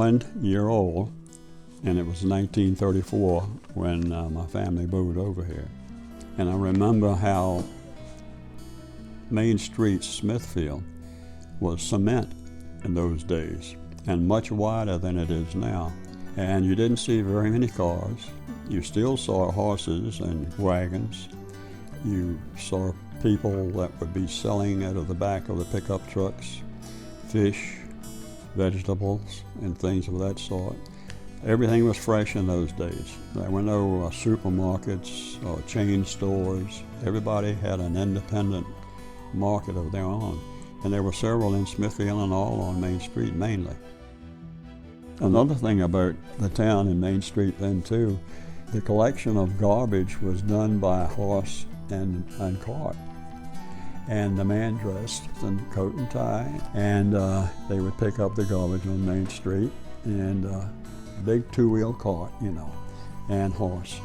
1 year old, and it was 1934 when my family moved over here. And I remember how Main Street, Smithfield, was cement in those days, and much wider than it is now. And you didn't see very many cars. You still saw horses and wagons. You saw people that would be selling out of the back of the pickup trucks, fish, vegetables, and things of that sort. Everything was fresh in those days. There were no supermarkets or chain stores. Everybody had an independent market of their own. And there were several in Smithfield and all on Main Street mainly. Another thing about the town in Main Street then too, the collection of garbage was done by horse and cart. And the man dressed in coat and tie, and they would pick up the garbage on Main Street, and big two-wheel cart, and horse.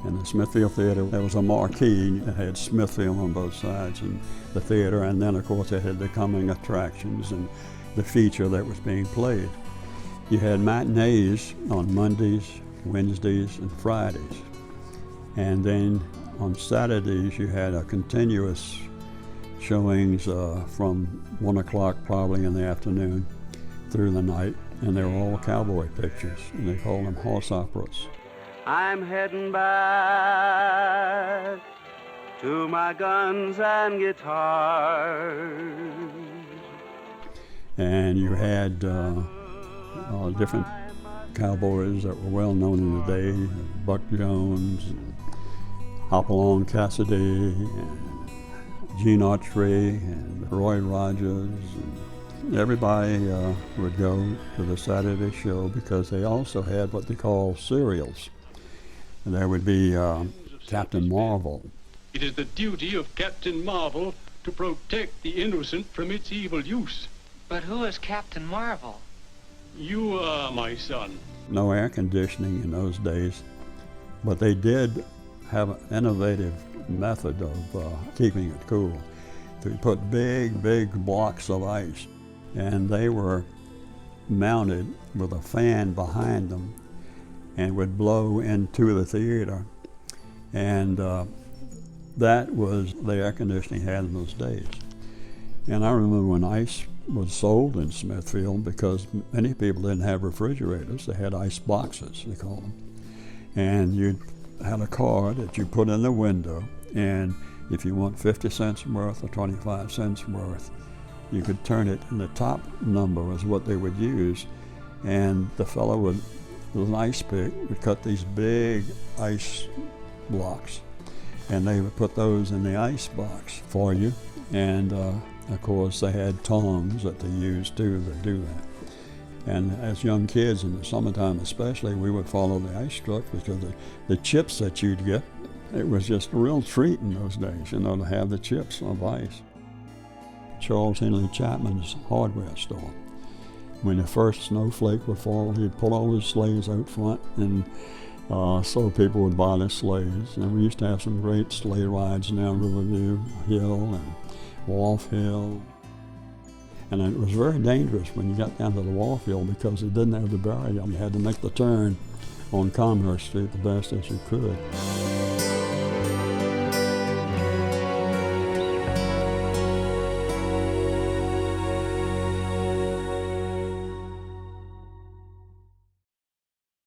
In the Smithfield Theater, there was a marquee that had Smithfield on both sides, and the theater, and then of course it had the coming attractions and the feature that was being played. You had matinees on Mondays, Wednesdays, and Fridays. And then on Saturdays, you had a continuous showings from 1 o'clock probably in the afternoon through the night, and they were all cowboy pictures, and they called them horse operas. I'm heading back to my guns and guitars. And you had different cowboys that were well known in the day, Buck Jones, and Hopalong Cassidy, and Gene Autry, and Roy Rogers. And everybody would go to the Saturday show because they also had what they call serials. And there would be Captain Marvel. It is the duty of Captain Marvel to protect the innocent from its evil use. But who is Captain Marvel? You are, my son. No air conditioning in those days, but they did have an innovative method of keeping it cool. They put big blocks of ice, and they were mounted with a fan behind them and would blow into the theater. And that was the air conditioning had in those days. And I remember when ice was sold in Smithfield, because many people didn't have refrigerators, they had ice boxes, they call them. And you had a card that you put in the window, and if you want 50 cents worth or 25 cents worth, you could turn it, and the top number was what they would use. And the fellow would, with an ice pick, would cut these big ice blocks, and they would put those in the ice box for you. And of course, they had tongs that they used too to do that. And as young kids in the summertime especially, we would follow the ice truck because the chips that you'd get, it was just a real treat in those days, to have the chips of ice. Charles Henry Chapman's hardware store. When the first snowflake would fall, he'd pull all his sleighs out front, and so people would buy their sleighs. And we used to have some great sleigh rides down Riverview Hill and Wharf Hill. And it was very dangerous when you got down to the Wharf Hill because it didn't have the barrier. You had to make the turn on Commerce Street the best as you could.